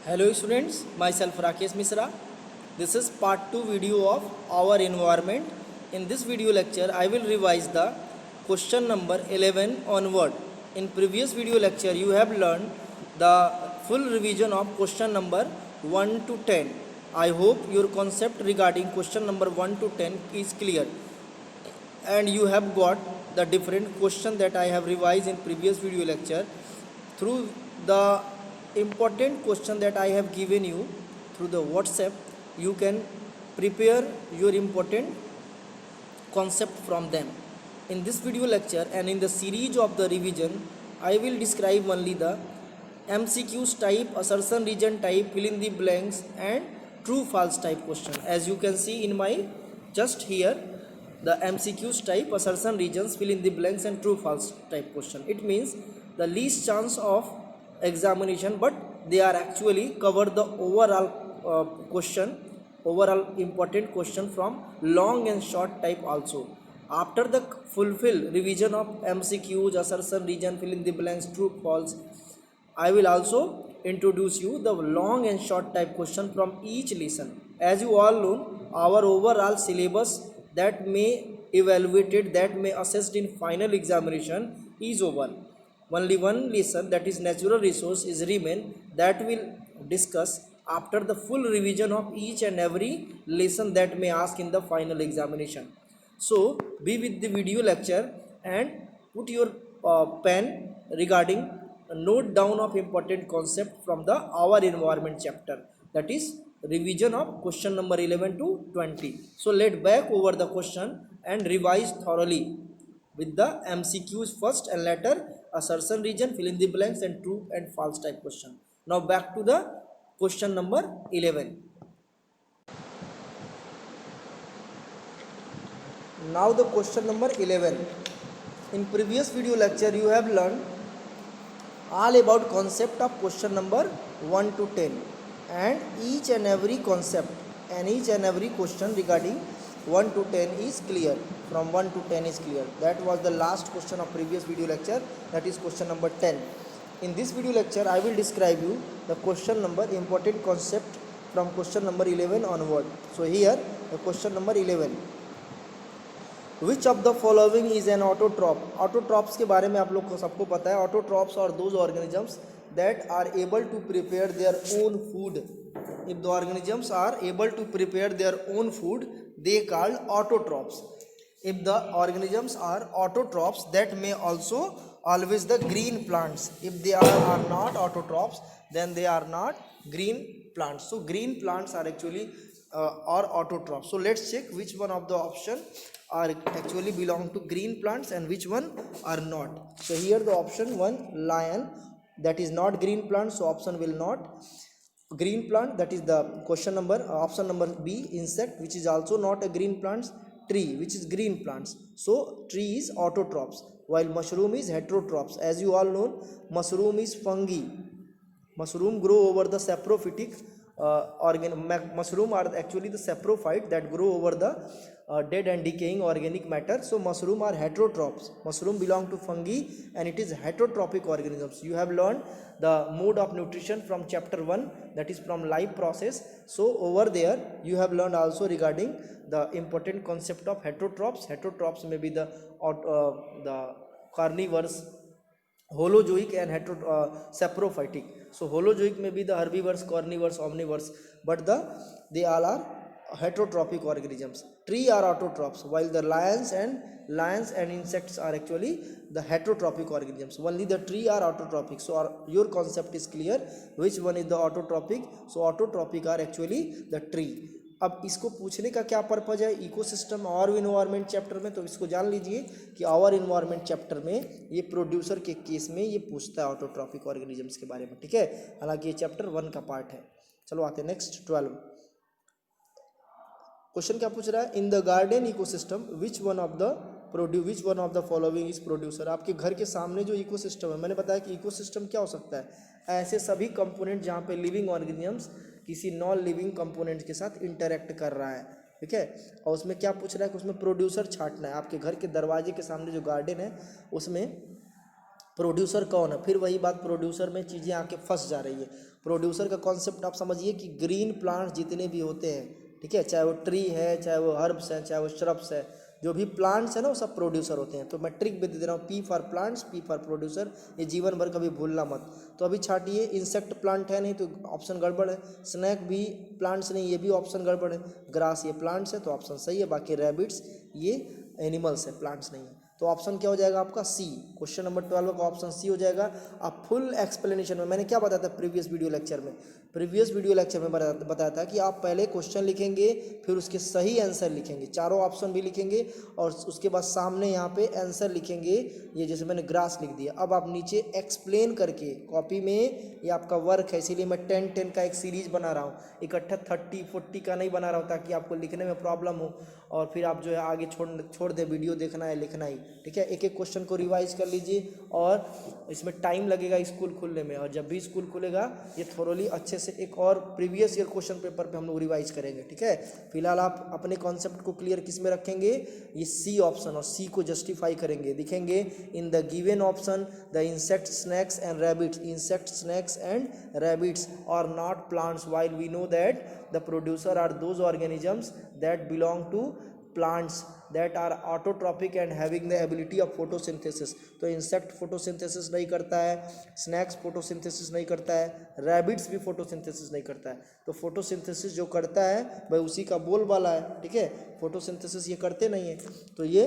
Hello students, myself Rakesh Misra. This is part 2 video of our environment. In this video lecture, I will revise the question number 11 onward. In previous video lecture, you have learned the full revision of question number 1 to 10. I hope your concept regarding question number 1 to 10 is clear and you have got the different question that I have revised in previous video lecture through the important question that I have given you through the WhatsApp. You can prepare your important concept from them. In this video lecture and in the series of the revision, I will describe only the MCQs type, assertion region type, fill in the blanks and true false type question. As you can see in my just here, the MCQs type, assertion regions, fill in the blanks and true false type question. It means the least chance of examination, but they are actually cover the overall question, overall important question from long and short type also. After the fulfill revision of MCQs, assertion region, fill in the blanks, true false, I will also introduce you the long and short type question from each lesson. As you all know, our overall syllabus that may evaluated, that may assessed in final examination is over. Only one lesson, that is natural resource, is remain, that will discuss after the full revision of each and every lesson that may ask in the final examination. So be with the video lecture and put your pen regarding note down of important concept from the our environment chapter, that is revision of question number 11 to 20. So let back over the question and revise thoroughly with the MCQs first and later assertion region, fill in the blanks and true and false type question. Now back to the question number 11. Now the question number 11. In previous video lecture you have learned all about concept of question number 1 to 10 and each and every concept and each and every question regarding 1 to 10 is clear. From 1 to 10 is clear. That was the last question of previous video lecture, that is question number 10. In this video lecture I will describe you the question number important concept from question number 11 onward. So here the question number 11. Which of the following is an autotroph. Autotrophs के बारे में आप लोग को सबको पता है. Autotrophs are those organisms that are able to prepare their own food. If the organisms are able to prepare their own food they called autotrophs. if the organisms are autotrophs, that may also always the green plants. If they are not autotrophs, then they are not green plants. So green plants are actually are autotrophs. So let's check which one of the option are actually belong to green plants and which one are not. So here the option 1 lion, that is not green plant, so option will not green plant, that is the question number. Option number B insect, which is also not a green plants. Tree, which is green plants, so tree is autotrophs, while mushroom is heterotrophs. As you all know, mushroom is fungi. Mushroom grow over the saprophytic mushroom are actually the saprophyte that grow over the dead and decaying organic matter. So mushroom are heterotrophs. Mushroom belong to fungi and it is heterotrophic organisms. You have learned the mode of nutrition from chapter 1, that is from life process. So over there you have learned also regarding the important concept of heterotrophs. Heterotrophs may be the carnivores, holozoic and saprophytic. So holozoic may be the herbivores, carnivores, omnivores, but they all are heterotrophic organisms. Tree are autotrophs, while the lions and insects are actually the heterotrophic organisms. Only the tree are autotrophic. So your concept is clear which one is the autotrophic. So autotrophic are actually the tree. अब इसको पूछने का क्या purpose है ecosystem और environment chapter में, तो इसको जान लीजिए कि आवर इन्वायरमेंट चैप्टर में ये प्रोड्यूसर के केस में ये पूछता है ऑटोट्रॉफिक ऑर्गेनिजम्स के बारे में. ठीक है, हालांकि ये चैप्टर 1 का पार्ट है. चलो आते हैं नेक्स्ट 12. क्वेश्चन क्या पूछ रहा है, in the garden ecosystem which one of the following is producer. आपके घर के सामने जो इकोसिस्टम है, मैंने बताया कि इकोसिस्टम क्या हो सकता है, ऐसे सभी कंपोनेंट जहाँ पे लिविंग ऑर्गेनिजम्स किसी नॉन लिविंग कंपोनेंट के साथ इंटरेक्ट कर रहा है. ठीक है, और उसमें क्या पूछ रहा है कि उसमें प्रोड्यूसर छांटना है. आपके घर के दरवाजे के सामने जो गार्डन है उसमें प्रोड्यूसर कौन है, फिर वही बात, प्रोड्यूसर में चीज़ें आके फंस जा रही है। प्रोड्यूसर का कॉन्सेप्ट आप समझिए कि ग्रीन प्लांट्स जितने भी होते हैं, ठीक है, चाहे वो ट्री है, चाहे वो हर्ब्स हैं, चाहे वो श्रब्स है, जो भी प्लांट्स है ना वो सब प्रोड्यूसर होते हैं। तो मैं ट्रिक भी दे दे रहा हूँ, P for plants, P for producer, ये जीवन भर कभी भूलना मत। तो अभी छाटिए, इंसेक्ट प्लांट है नहीं तो ऑप्शन गड़बड़ है, स्नैक भी प्लांट्स नहीं, ये भी ऑप्शन गड़बड़ है, ग्रास ये प्लांट्स है तो ऑप्शन सही है, बाकी रैबिट्स ये एनिमल्स है, प्लांट्स नहीं है। तो ऑप्शन क्या हो जाएगा आपका सी, क्वेश्चन नंबर 12 का ऑप्शन सी हो जाएगा। अब फुल एक्सप्लेनेशन में मैंने क्या बताया था प्रीवियस वीडियो लेक्चर में बताया था कि आप पहले क्वेश्चन लिखेंगे, फिर उसके सही आंसर लिखेंगे, चारों ऑप्शन भी लिखेंगे और उसके बाद सामने यहाँ पे आंसर लिखेंगे। ये जैसे मैंने ग्रास लिख दिया, अब आप नीचे एक्सप्लेन करके कॉपी में, ये आपका वर्क है, इसीलिए मैं 10-10 का एक सीरीज बना रहा हूँ, इकट्ठा 30-40 का नहीं बना रहा हूँ ताकि आपको लिखने में प्रॉब्लम हो और फिर आप जो है आगे छोड़ दे, वीडियो देखना है लिखना ही, ठीक है। एक एक क्वेश्चन को रिवाइज कर लीजिए और इसमें टाइम लगेगा स्कूल खुलने में, और जब भी स्कूल खुलेगा ये थोरोली अच्छे से एक और प्रीवियस ईयर क्वेश्चन पेपर पे हम लोग रिवाइज करेंगे, ठीक है। फिलहाल आप अपने कॉन्सेप्ट को क्लियर किस में रखेंगे, ये सी ऑप्शन, और सी को जस्टिफाई करेंगे, दिखेंगे in the given option the insect snakes and rabbits, insect snakes and rabbits are not plants while we know that the producer are those organisms that belong to plants that are autotrophic and having the ability of photosynthesis। तो insect photosynthesis नहीं करता है, snacks photosynthesis नहीं करता है, rabbits भी photosynthesis नहीं करता है। तो फोटोसिंथेसिस जो करता है भाई उसी का बोलबाला है, ठीक है, फोटोसिंथेसिस ये करते नहीं है। तो ये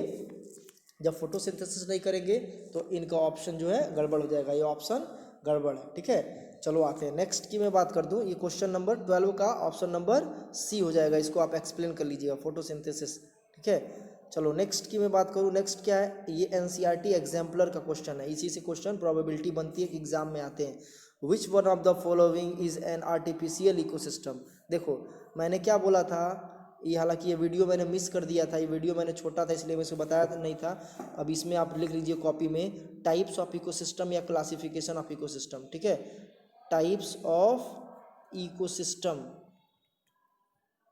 जब फोटोसिंथेसिस नहीं करेंगे तो इनका ऑप्शन जो है गड़बड़ हो जाएगा, ये ऑप्शन गड़बड़ है, ठीक है। चलो आते हैं नेक्स्ट की मैं बात कर दूं, ये क्वेश्चन नंबर 12 का ऑप्शन नंबर सी हो जाएगा, इसको आप एक्सप्लेन कर लीजिएगा, फोटोसिंथेसिस, ठीक है। चलो नेक्स्ट की मैं बात करूँ, नेक्स्ट क्या है, ये एनसीईआरटी एग्जाम्पलर का क्वेश्चन है, इसी से क्वेश्चन प्रोबेबिलिटी बनती है कि एग्जाम में आते हैं। Which one of the following is an artificial ecosystem. देखो मैंने क्या बोला था, ये हालांकि ये वीडियो मैंने मिस कर दिया था, ये वीडियो मैंने छोटा था इसलिए मैं इसको बताया नहीं था। अब इसमें आप लिख लीजिए कॉपी में, टाइप्स ऑफ इकोसिस्टम या क्लासिफिकेशन ऑफ इकोसिस्टम, ठीक है, types of ecosystem,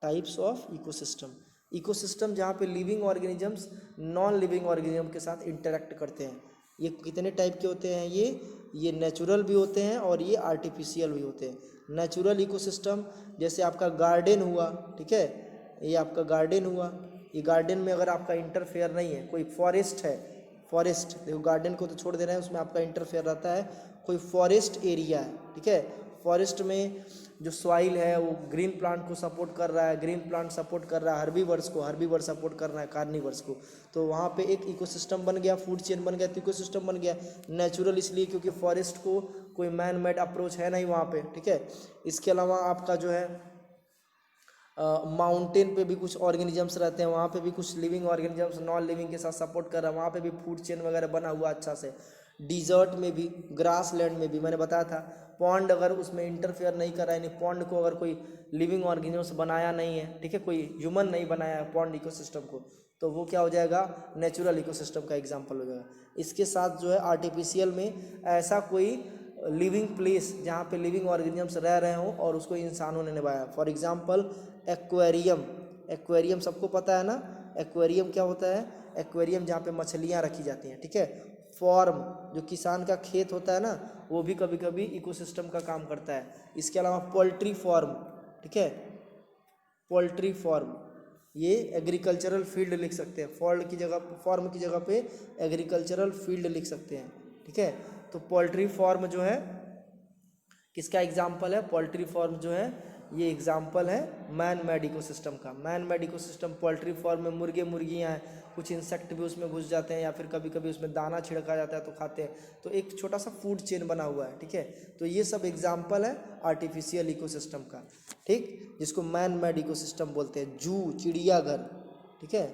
types of ecosystem, ecosystem जहाँ पे living organisms non living organism के साथ इंटरेक्ट करते हैं। ये कितने टाइप के होते हैं, ये नेचुरल भी होते हैं और ये आर्टिफिशियल भी होते हैं। नेचुरल इकोसिस्टम जैसे आपका गार्डन हुआ, ठीक है, ये आपका गार्डन हुआ, ये गार्डन में अगर आपका इंटरफेयर नहीं है, कोई फॉरेस्ट है, फॉरेस्ट देखो गार्डन को तो छोड़ दे रहे हैं, उसमें आपका इंटरफेयर रहता है, कोई फॉरेस्ट एरिया है, ठीक है, फॉरेस्ट में जो सॉइल है वो ग्रीन प्लांट को सपोर्ट कर रहा है, ग्रीन प्लांट सपोर्ट कर रहा है हर्बीवर्स सपोर्ट कर रहा है कार्निवर्स को, तो वहाँ पे एक इकोसिस्टम बन गया, फूड चेन बन गया, तो इकोसिस्टम बन गया। नेचुरल इसलिए क्योंकि फॉरेस्ट को कोई मैन मेड अप्रोच है नहीं वहाँ पे, ठीक है। इसके अलावा आपका जो है माउंटेन पे भी कुछ ऑर्गेनिजम्स रहते हैं, वहाँ पे भी कुछ लिविंग ऑर्गेनिजम्स नॉन लिविंग के साथ सपोर्ट कर रहा है, वहाँ पे भी फूड चेन वगैरह बना हुआ अच्छा से। डिजर्ट में भी, ग्रास लैंड में भी मैंने बताया था, पॉन्ड अगर उसमें इंटरफेयर नहीं कर रहा है, यानी पॉन्ड को अगर कोई लिविंग ऑर्गेनिजम्स बनाया नहीं है, ठीक है, कोई ह्यूमन नहीं बनाया है पॉन्ड इकोसिस्टम को, तो वो क्या हो जाएगा, नेचुरल इकोसिस्टम का एग्जाम्पल हो जाएगा। इसके साथ जो है आर्टिफिशियल में ऐसा कोई लिविंग प्लेस जहाँ पे लिविंग ऑर्गेनिजम्स रह रहे हों और उसको इंसानों ने निभाया, फॉर एग्जांपल एक्वेरियम, एक्वेरियम सबको पता है ना, एक्वेरियम क्या होता है, एक्वेरियम जहाँ पे मछलियाँ रखी जाती हैं, ठीक है। फॉर्म जो किसान का खेत होता है ना, वो भी कभी कभी इकोसिस्टम का काम करता है। इसके अलावा पोल्ट्री फार्म, ठीक है, पोल्ट्री फार्म ये एग्रीकल्चरल फील्ड लिख सकते हैं, फॉर्म की जगह पे एग्रीकल्चरल फील्ड लिख सकते हैं, ठीक है। तो पोल्ट्री फार्म जो है किसका एग्जाम्पल है, पोल्ट्री फार्म जो है ये एग्जाम्पल है मैन मेड इकोसिस्टम का। Man made ecosystem poultry farm में मुर्गे मुर्गियाँ हैं, कुछ इंसेक्ट भी उसमें घुस जाते हैं या फिर कभी कभी उसमें दाना छिड़का जाता है तो खाते हैं, तो एक छोटा सा फूड चेन बना हुआ है, ठीक है। तो ये सब एग्जाम्पल है आर्टिफिशियल इकोसिस्टम का, ठीक, जिसको मैन मेड इकोसिस्टम बोलते हैं। जू चिड़ियाघर, ठीक है,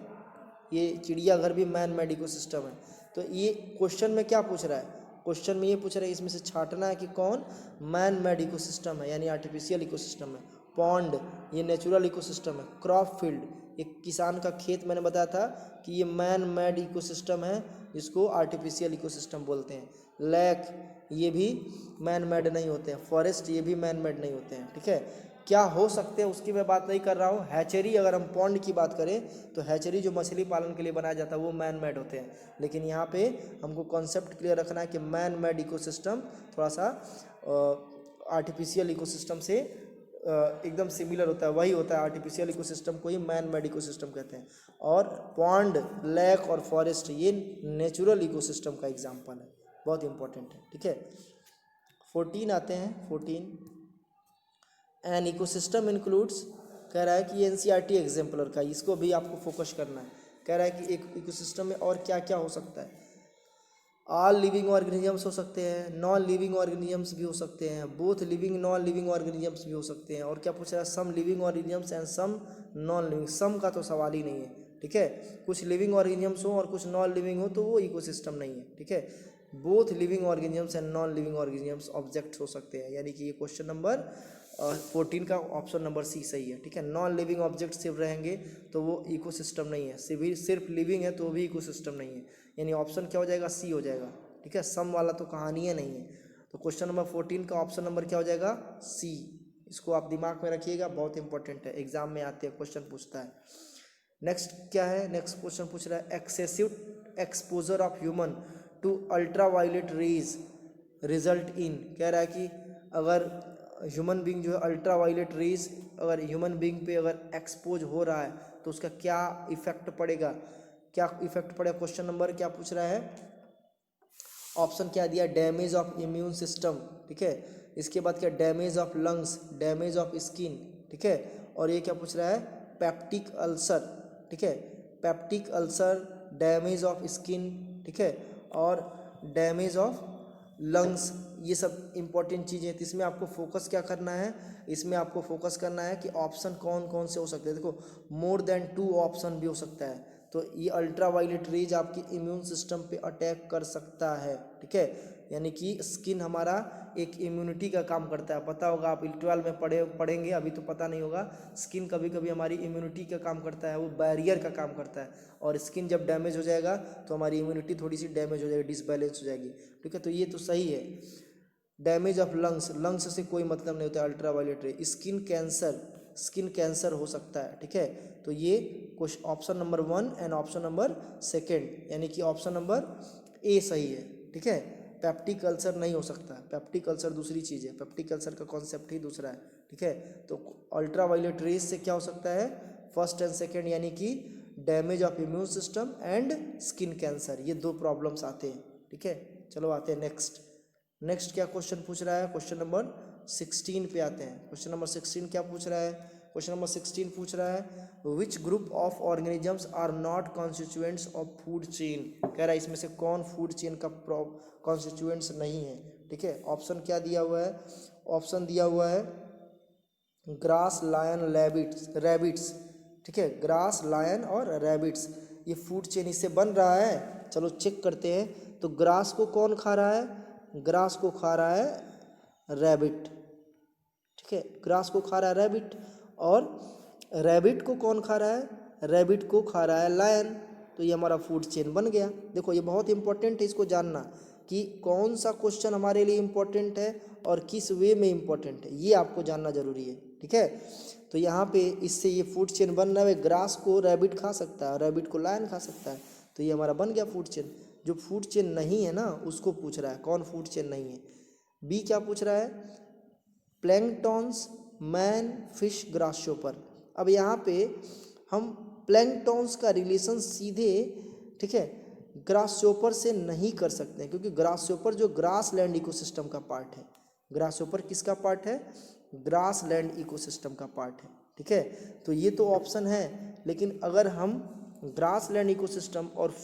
ये चिड़ियाघर भी मैन मेड इकोसिस्टम है। तो ये क्वेश्चन में क्या पूछ रहा है, क्वेश्चन में ये पूछ रहा है इसमें से छांटना है कि कौन मैन मेड इकोसिस्टम है यानी आर्टिफिशियल इकोसिस्टम है। पॉन्ड ये नेचुरल इकोसिस्टम है। क्रॉप फील्ड एक किसान का खेत, मैंने बताया था कि ये मैन मेड इकोसिस्टम है जिसको आर्टिफिशियल इकोसिस्टम बोलते हैं। लेक ये भी मैन मेड नहीं होते हैं। फॉरेस्ट ये भी मैन मेड नहीं होते हैं, ठीक है। क्या हो सकते हैं उसकी मैं बात नहीं कर रहा हूँ। हैचरी, अगर हम पॉन्ड की बात करें तो हैचरी जो मछली पालन के लिए बनाया जाता है वो मैन मेड होते हैं, लेकिन यहाँ पे हमको कॉन्सेप्ट क्लियर रखना है कि मैन मेड इकोसिस्टम थोड़ा सा आर्टिफिशियल इकोसिस्टम से एकदम सिमिलर होता है, वही होता है आर्टिफिशियल इकोसिस्टम को ही मैन मेड इकोसिस्टम कहते हैं। और पॉन्ड, लेक और फॉरेस्ट ये नेचुरल इकोसिस्टम का एग्जाम्पल है, बहुत इंपॉर्टेंट है, ठीक है। 14 आते हैं। 14 एन इकोसिस्टम इंक्लूड्स, कह रहा है कि ये एनसीईआरटी एग्जाम्पलर का, इसको भी आपको फोकस करना है। कह रहा है कि एक इकोसिस्टम में और क्या क्या हो सकता है। ऑल लिविंग ऑर्गेनिजम्स हो सकते हैं, नॉन लिविंग ऑर्गेनिजम्स भी हो सकते हैं, both living non living organisms भी हो सकते हैं, और क्या पूछ रहा है, some living organisms and some non living. Some का तो सवाल ही नहीं है, ठीक है। कुछ लिविंग ऑर्गेनिजम्स हो और कुछ नॉन लिविंग हो तो वो इकोसिस्टम नहीं है, ठीक है। Both living organisms and non living organisms objects हो सकते हैं, यानी कि ये क्वेश्चन नंबर 14 का ऑप्शन नंबर सी सही है, ठीक है। नॉन लिविंग ऑब्जेक्ट सिर्फ रहेंगे तो वो इकोसिस्टम नहीं है, सिर्फ लिविंग है तो वो भी इकोसिस्टम नहीं है, यानी ऑप्शन क्या हो जाएगा, सी हो जाएगा, ठीक है। सम वाला तो कहानी है नहीं है, तो क्वेश्चन नंबर 14 का ऑप्शन नंबर क्या हो जाएगा, सी। इसको आप दिमाग में रखिएगा, बहुत इंपॉर्टेंट है, एग्जाम में आते हैं क्वेश्चन पूछता है। नेक्स्ट क्या है, नेक्स्ट क्वेश्चन पूछ रहा है excessive exposure of human to ultra violet rays result in. कह रहा है कि अगर ह्यूमन बींग जो है अल्ट्रा वायलेट रेज अगर ह्यूमन बींग पे अगर एक्सपोज हो रहा है तो उसका क्या इफेक्ट पड़ेगा, क्या इफेक्ट पड़ेगा। क्वेश्चन नंबर क्या पूछ रहा है, ऑप्शन क्या दिया, डैमेज ऑफ इम्यून सिस्टम, ठीक है। इसके बाद क्या, damage of lungs, damage of skin, ठीक है। और ये क्या पूछ रहा है, पेप्टिक अल्सर, ठीक है। Peptic ulcer, damage of skin, ठीक है, और डैमेज ऑफ लंग्स, ये सब इंपॉर्टेंट चीज़ें हैं। तो इसमें आपको फोकस क्या करना है, इसमें आपको फोकस करना है कि ऑप्शन कौन कौन से हो सकते हैं। देखो मोर देन 2 ऑप्शन भी हो सकता है, तो ये अल्ट्रा वायलेट रेज आपकी इम्यून सिस्टम पे अटैक कर सकता है, ठीक है। यानी कि स्किन हमारा एक इम्यूनिटी का काम करता है, पता होगा आप 12 में पढ़ेंगे, अभी तो पता नहीं होगा। स्किन कभी कभी हमारी इम्यूनिटी का काम करता है, वो बैरियर का काम करता है, और स्किन जब डैमेज हो जाएगा तो हमारी इम्यूनिटी थोड़ी सी डैमेज हो जाएगी, डिसबैलेंस हो जाएगी, ठीक है। तो ये तो सही है। डैमेज ऑफ लंग्स, लंग्स से कोई मतलब नहीं होता अल्ट्रा वायलेट रे। स्किन कैंसर, स्किन कैंसर हो सकता है, ठीक है। तो ये question option number 1 and option number 2, यानी कि ऑप्शन नंबर ए सही है, ठीक है। पेप्टिक अल्सर नहीं हो सकता, पेप्टिक अल्सर दूसरी चीज़ है, पेप्टिक अल्सर का कॉन्सेप्ट ही दूसरा है, ठीक है। तो अल्ट्रा वायलेट रेज से क्या हो सकता है, फर्स्ट एंड सेकेंड, यानी कि damage of immune system and skin cancer, ये 2 प्रॉब्लम्स आते हैं, ठीक है। चलो आते हैं नेक्स्ट क्या क्वेश्चन पूछ रहा है, क्वेश्चन नंबर 16 पे आते हैं। क्वेश्चन नंबर 16 क्या पूछ रहा है, क्वेश्चन नंबर 16 पूछ रहा है which group of organisms are not constituents of food chain. कह रहा है इसमें से कौन फूड चेन का कॉन्स्टिट्यूएंट्स नहीं है, ठीक है। ऑप्शन क्या दिया हुआ है, ऑप्शन दिया हुआ है ग्रास, लायन, रैबिट्स, ठीक है। ग्रास, लायन और रैबिट्स, ये फूड चेन इससे बन रहा है। चलो चेक करते हैं। तो ग्रास को कौन खा रहा है, ग्रास को खा रहा है रैबिट, ठीक है। ग्रास को खा रहा है रैबिट, और रैबिट को कौन खा रहा है, रैबिट को खा रहा है लायन। तो ये हमारा फूड चेन बन गया। देखो ये बहुत इंपॉर्टेंट है इसको जानना कि कौन सा क्वेश्चन हमारे लिए इम्पोर्टेंट है और किस वे में इम्पोर्टेंट है, ये आपको जानना जरूरी है, ठीक है। तो यहाँ पे इससे ये फूड चेन बन रहा है, ग्रास को रैबिट खा सकता है, रैबिट को लायन खा सकता है, तो ये हमारा बन गया फूड चेन। जो फूड चेन नहीं है ना उसको पूछ रहा है, कौन फूड चेन नहीं है। बी क्या पूछ रहा है, प्लैंकटॉन्स, मैन, फिश, ग्रासशॉपर। अब यहाँ पे हम प्लैंकटॉन्स का रिलेशन सीधे, ठीक है, ग्रासशॉपर से नहीं कर सकते हैं, क्योंकि ग्रासशॉपर जो ग्रास लैंड इकोसिस्टम का पार्ट है, ग्रासशॉपर किसका पार्ट है, ग्रास लैंड इकोसिस्टम का पार्ट है, ठीक है। तो ये तो ऑप्शन है, लेकिन अगर हम ग्रास लैंड इकोसिस्टम और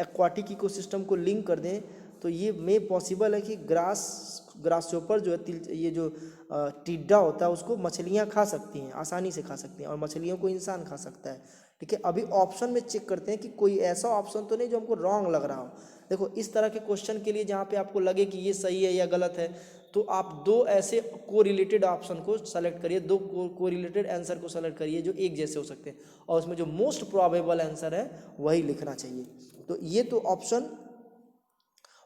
एक्वाटिक इकोसिस्टम को लिंक कर दें तो ये में पॉसिबल है कि ग्रासशॉपर जो है, ये जो टिड्डा होता है उसको मछलियाँ खा सकती हैं, आसानी से खा सकती हैं, और मछलियों को इंसान खा सकता है, ठीक है। अभी ऑप्शन में चेक करते हैं कि कोई ऐसा ऑप्शन तो नहीं जो हमको रॉन्ग लग रहा हो। देखो इस तरह के क्वेश्चन के लिए जहाँ पे आपको लगे कि ये सही है या गलत है, तो आप 2 ऐसे कोरिलेटेड ऑप्शन को सेलेक्ट करिए, 2 कोरिलेटेड आंसर को सेलेक्ट करिए जो एक जैसे हो सकते हैं, और उसमें जो मोस्ट प्रोबेबल आंसर है वही लिखना चाहिए। तो ये तो ऑप्शन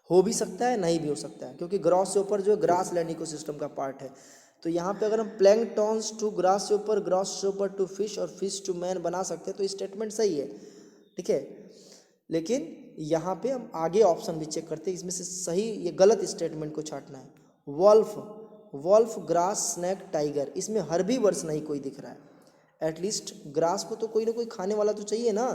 हो भी सकता है, नहीं भी हो सकता है, क्योंकि ग्रासशॉपर जो है ग्रास लैंड इकोसिस्टम का पार्ट है। तो यहाँ पे अगर हम planktons to grasshopper to fish और फिश टू मैन बना सकते हैं तो स्टेटमेंट सही है, ठीक है। लेकिन यहाँ पे हम आगे ऑप्शन भी चेक करते हैं, इसमें से सही ये गलत स्टेटमेंट को छांटना है। वॉल्फ ग्रास स्नैक टाइगर, इसमें हर्बीवर्स नहीं कोई दिख रहा है। एटलीस्ट ग्रास को तो कोई ना कोई खाने वाला तो चाहिए ना,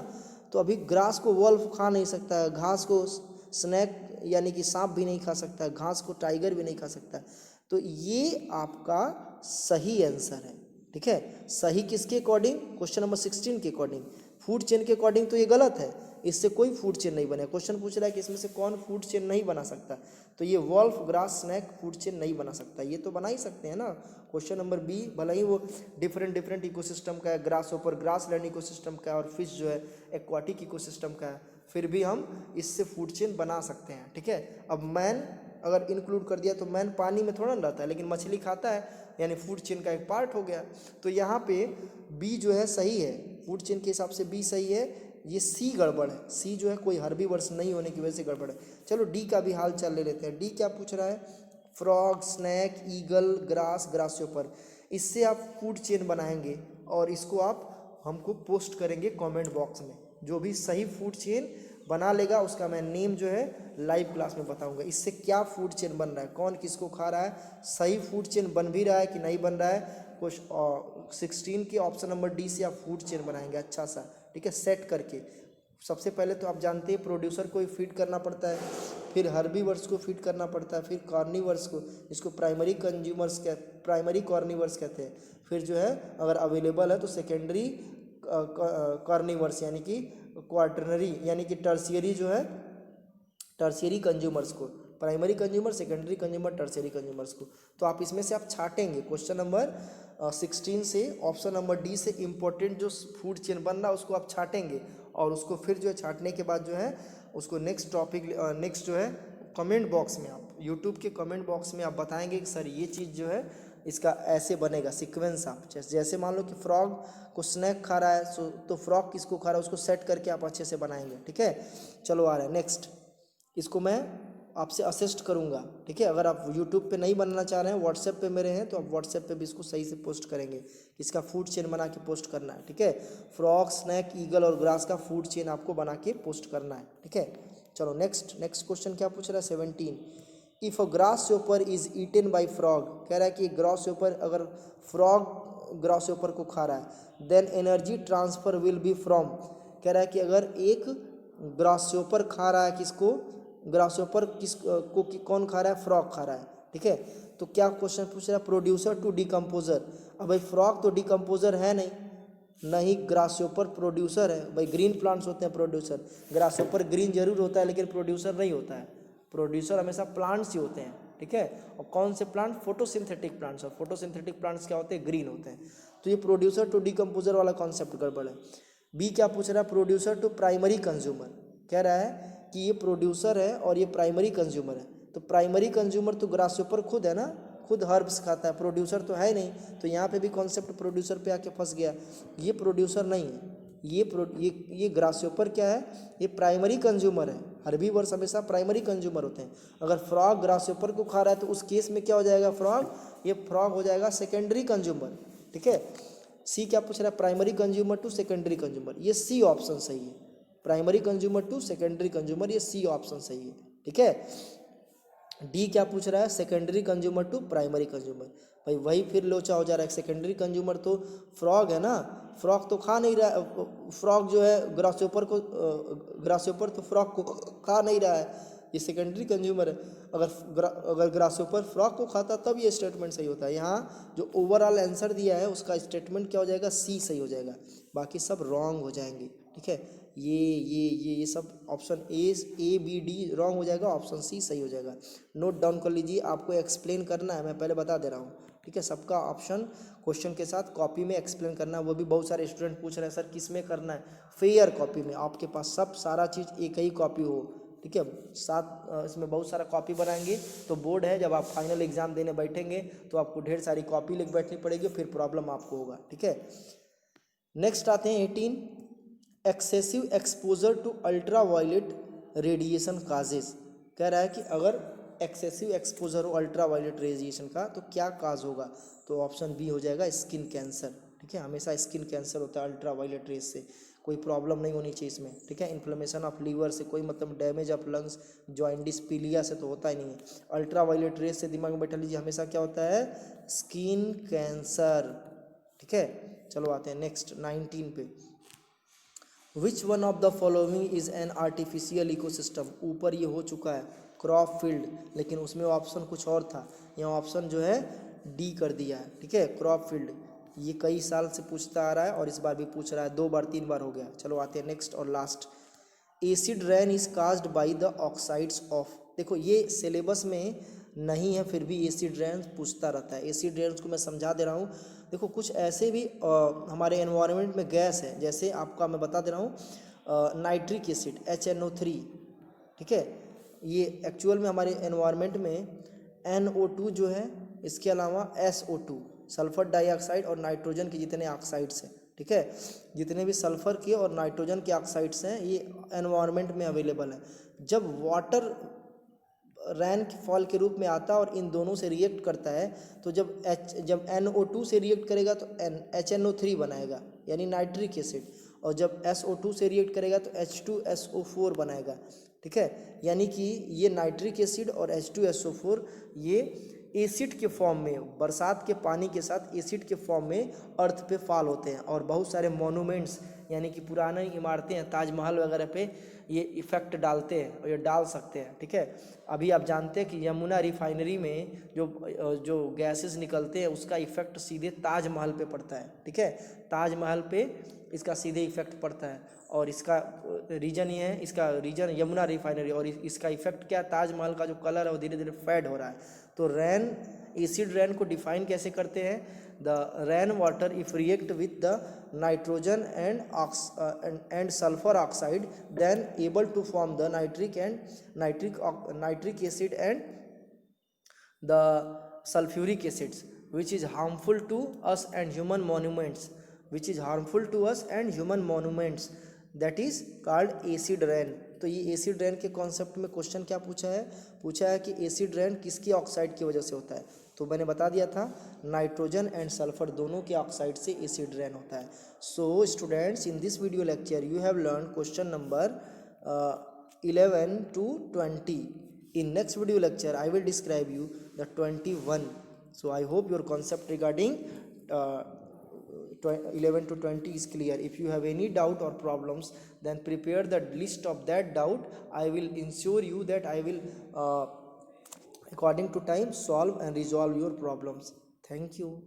तो अभी ग्रास को वॉल्फ खा नहीं सकता है, घास को स्नैक यानी कि सांप भी नहीं खा सकता है, घास को टाइगर भी नहीं खा सकता है। तो ये आपका सही आंसर है, ठीक है। सही किसके अकॉर्डिंग? क्वेश्चन नंबर 16 के अकॉर्डिंग, फूड चेन के अकॉर्डिंग तो ये गलत है, इससे कोई फूड चेन नहीं बने। क्वेश्चन पूछ रहा है कि इसमें से कौन फूड चेन नहीं बना सकता, तो ये wolf grass snake food chain नहीं बना सकता, ये तो बना ही सकते हैं ना। क्वेश्चन नंबर बी भले ही वो डिफरेंट इकोसिस्टम का है, ग्रास ऊपर ग्रास लैंड इकोसिस्टम का है और फिश जो है एक्वाटिक इकोसिस्टम का है, फिर भी हम इससे फूड चेन बना सकते हैं, ठीक है। अब मैन अगर इंक्लूड कर दिया तो मैन पानी में थोड़ा ना रहता है, लेकिन मछली खाता है, यानी फूड चेन का एक पार्ट हो गया। तो यहाँ पे बी जो है सही है, फूड चेन के हिसाब से बी सही है। ये सी गड़बड़ है, सी जो है कोई हर्बीवर्स नहीं होने की वजह से गड़बड़ है। चलो डी का भी हाल चाल ले लेते हैं। डी क्या पूछ रहा है? फ्रॉग, स्नैक, ईगल, ग्रासहोपर, इससे आप फूड चेन बनाएंगे और इसको आप हमको पोस्ट करेंगे कमेंट बॉक्स में। जो भी सही फूड चेन बना लेगा उसका मैं नेम जो है लाइव क्लास में बताऊंगा। इससे क्या फूड चेन बन रहा है, कौन किसको खा रहा है, सही फूड चेन बन भी रहा है कि नहीं बन रहा है। कुछ 16 के ऑप्शन नंबर डी से आप फूड चेन बनाएंगे अच्छा सा, ठीक है, सेट करके। सबसे पहले तो आप जानते हैं प्रोड्यूसर को फीड करना पड़ता है, फिर हर्बीवर्स को फीड करना पड़ता है, फिर कार्निवर्स को, इसको प्राइमरी कार्निवर्स कहते हैं। फिर जो है अगर अवेलेबल है तो सेकेंडरी कार्निवर्स यानी कि क्वार्टरनरी यानी कि टर्शियरी जो है टर्शियरी कंज्यूमर्स को, primary consumer, secondary consumer, tertiary consumers को। तो आप इसमें से आप छाटेंगे क्वेश्चन नंबर 16 से ऑप्शन नंबर डी से इम्पोर्टेंट जो फूड चेन बन रहा है उसको आप छाटेंगे और उसको फिर जो है छाटने के बाद जो है उसको नेक्स्ट जो है कमेंट बॉक्स में, आप यूट्यूब के कमेंट बॉक्स में आप बताएंगे कि सर ये चीज़ जो है इसका ऐसे बनेगा सीक्वेंस। आप जैसे मान लो कि फ्रॉग को स्नैक खा रहा है तो फ्रॉग किसको खा रहा है उसको सेट करके आप अच्छे से बनाएंगे, ठीक है। चलो आ रहा है नेक्स्ट, इसको मैं आपसे असिस्ट करूंगा, ठीक है। अगर आप यूट्यूब पे नहीं बनना चाह रहे हैं, व्हाट्सएप पे मेरे हैं, तो आप व्हाट्सएप पे भी इसको सही से पोस्ट करेंगे। इसका फूड चेन बना के पोस्ट करना है, ठीक है। फ्रॉग, स्नैक, ईगल और ग्रास का फूड चेन आपको बना के पोस्ट करना है, ठीक है। चलो नेक्स्ट क्वेश्चन क्या पूछ रहा है? 17, if a grasshopper is eaten by frog, कह रहा है कि ग्रासहोपर अगर फ्रॉग ग्रासहोपर को खा रहा है, then energy transfer will be from, कह रहा है कि अगर एक ग्रासहोपर खा रहा है किसको, ग्रासहोपर किस को कौन खा रहा है? फ्रॉग खा रहा है, ठीक है। तो क्या क्वेश्चन पूछ रहा है? Producer to decomposer. अब भाई फ्रॉग तो डिकम्पोजर है नहीं ग्रासहोपर प्रोड्यूसर है। भाई ग्रीन प्लांट्स होते हैं प्रोड्यूसर, ग्रासहोपर ग्रीन जरूर होता है लेकिन प्रोड्यूसर नहीं होता है। प्रोड्यूसर हमेशा प्लांट्स ही होते हैं, ठीक है। और कौन से प्लांट? फोटोसिंथेटिक प्लांट्स, और फोटोसिंथेटिक प्लांट्स क्या होते हैं? ग्रीन होते हैं। तो ये प्रोड्यूसर टू डिकम्पोजर वाला कॉन्सेप्ट गड़बड़ है। बी क्या पूछ रहा है? प्रोड्यूसर टू प्राइमरी कंज्यूमर, कह रहा है कि ये प्रोड्यूसर है और ये प्राइमरी कंज्यूमर है। तो प्राइमरी कंज्यूमर तो ग्रासहोपर खुद है ना, खुद हर्ब्स खाता है, प्रोड्यूसर तो है नहीं। तो यहाँ पे भी कॉन्सेप्ट प्रोड्यूसर पे आके फंस गया। ये प्रोड्यूसर नहीं है, ये ग्रासहोपर क्या है? ये प्राइमरी कंज्यूमर है। हर्बीवर्स हमेशा प्राइमरी कंज्यूमर होते हैं। अगर फ्रॉग ग्रासहोपर को खा रहा है तो उस केस में क्या हो जाएगा? फ्रॉग हो जाएगा सेकेंडरी कंज्यूमर, ठीक है। सी क्या पूछ रहा है? Primary consumer to secondary consumer, ये सी ऑप्शन सही है। Primary consumer to secondary consumer, ये सी ऑप्शन सही है, ठीक है। डी क्या पूछ रहा है? Secondary consumer to primary consumer. भाई वही फिर लोचा हो जा रहा है। सेकेंडरी कंज्यूमर तो फ्रॉग है ना, फ्रॉग तो खा नहीं रहा, फ्रॉग जो है ग्रासहोपर तो फ्रॉग को खा नहीं रहा है, ये सेकेंडरी कंज्यूमर है। अगर ग्रासहोपर फ्रॉग को खाता तब ये स्टेटमेंट सही होता है। यहाँ जो ओवरऑल आंसर दिया है उसका स्टेटमेंट क्या हो जाएगा? सी सही हो जाएगा, बाकी सब रॉन्ग हो जाएंगे, ठीक है। ये सब option A B D wrong हो जाएगा, ऑप्शन सी सही हो जाएगा। नोट डाउन कर लीजिए, आपको एक्सप्लेन करना है, मैं पहले बता दे रहा हूँ, ठीक है। सबका ऑप्शन क्वेश्चन के साथ कॉपी में एक्सप्लेन करना है। वो भी बहुत सारे स्टूडेंट पूछ रहे हैं सर किस में करना है? फेयर कॉपी में, आपके पास सब सारा चीज़ एक ही कॉपी हो, ठीक है। साथ इसमें बहुत सारा कॉपी बनाएंगे तो बोर्ड है, जब आप फाइनल एग्जाम देने बैठेंगे तो आपको ढेर सारी कॉपी लेके बैठनी पड़ेगी, फिर प्रॉब्लम आपको होगा, ठीक है। नेक्स्ट आते हैं 18, excessive exposure to ultra violet radiation causes, कह रहा है कि अगर एक्सेसिव एक्सपोजर हो अल्ट्रा वायलेट रेडिएशन का तो क्या काज होगा, तो ऑप्शन बी हो जाएगा स्किन कैंसर। ठीक है, हमेशा स्किन कैंसर होता है अल्ट्रा वायलेट रेज से, कोई प्रॉब्लम नहीं होनी चाहिए इसमें। ठीक है, इन्फ्लेमेशन ऑफ लीवर से कोई मतलब डैमेज ऑफ लंग्स, जॉइंडिस, पीलिया से तो होता ही नहीं है। अल्ट्रा वायलेट रेज से दिमाग में बैठा लीजिए हमेशा क्या होता है, स्किन कैंसर। ठीक है, चलो आते हैं नेक्स्ट 19 पे। Which one of the following is an artificial ecosystem. ऊपर ये हो चुका है क्रॉप फील्ड, लेकिन उसमें ऑप्शन कुछ और था, यहाँ ऑप्शन जो है डी कर दिया है। ठीक है, क्रॉप फील्ड ये कई साल से पूछता आ रहा है और इस बार भी पूछ रहा है, 2 बार 3 बार हो गया। चलो आते हैं नेक्स्ट और last. Acid rain is caused by the oxides of. देखो ये सिलेबस में नहीं है फिर भी एसिड रेन पूछता रहता है। एसिड रेन्स को मैं समझा दे रहा हूँ। देखो कुछ ऐसे भी हमारे एनवायरनमेंट में गैस है, जैसे आपका मैं बता दे रहा हूँ नाइट्रिक एसिड HNO3। ठीक है, ये एक्चुअल में हमारे एनवायरनमेंट में NO2 जो है, इसके अलावा SO2 सल्फर डाइऑक्साइड और नाइट्रोजन के जितने ऑक्साइड्स हैं। ठीक है, जितने भी सल्फर के और नाइट्रोजन के ऑक्साइड्स हैं ये एनवायरनमेंट में अवेलेबल है। जब वाटर रैन फॉल के रूप में आता है और इन दोनों से रिएक्ट करता है, तो जब NO2 से रिएक्ट करेगा तो HNO3 बनाएगा यानी नाइट्रिक एसिड, और जब SO2 से रिएक्ट करेगा तो H2SO4 बनाएगा। ठीक है, यानी कि ये नाइट्रिक एसिड और H2SO4 ये एसिड के फॉर्म में, बरसात के पानी के साथ एसिड के फॉर्म में अर्थ पे फॉल होते हैं, और बहुत सारे मोनूमेंट्स यानी कि पुरानी इमारतें हैं, ताजमहल वगैरह पे ये इफ़ेक्ट डालते हैं और ये डाल सकते हैं। ठीक है, अभी आप जानते हैं कि यमुना रिफाइनरी में जो गैसेस निकलते हैं उसका इफ़ेक्ट सीधे ताजमहल पे पड़ता है। ठीक है, ताजमहल पे इसका सीधे इफ़ेक्ट पड़ता है, और इसका रीजन ये है, इसका रीजन यमुना रिफाइनरी, और इसका इफ़ेक्ट क्या, ताजमहल का जो कलर है वो धीरे धीरे फेड हो रहा है। तो रैन, एसिड रैन को डिफाइन कैसे करते हैं, the rain water if react with the nitrogen and sulphur oxide then able to form the nitric acid and the sulphuric acids which is harmful to us and human monuments, that is called acid rain। तो ये acid rain के concept में question क्या पूछा है कि acid rain किसकी oxide की वजह से होता है, तो मैंने बता दिया था नाइट्रोजन एंड सल्फर दोनों के ऑक्साइड से एसिड रेन होता है। So students, in this video lecture you have learn question number 11 to 20। In next video lecture I will describe you the 21। so I hope your concept regarding 11 to 20 is clear। if you have any doubt or problems then prepare the list of that doubt, I will ensure you that I will according to time solve and resolve your problems। thank you।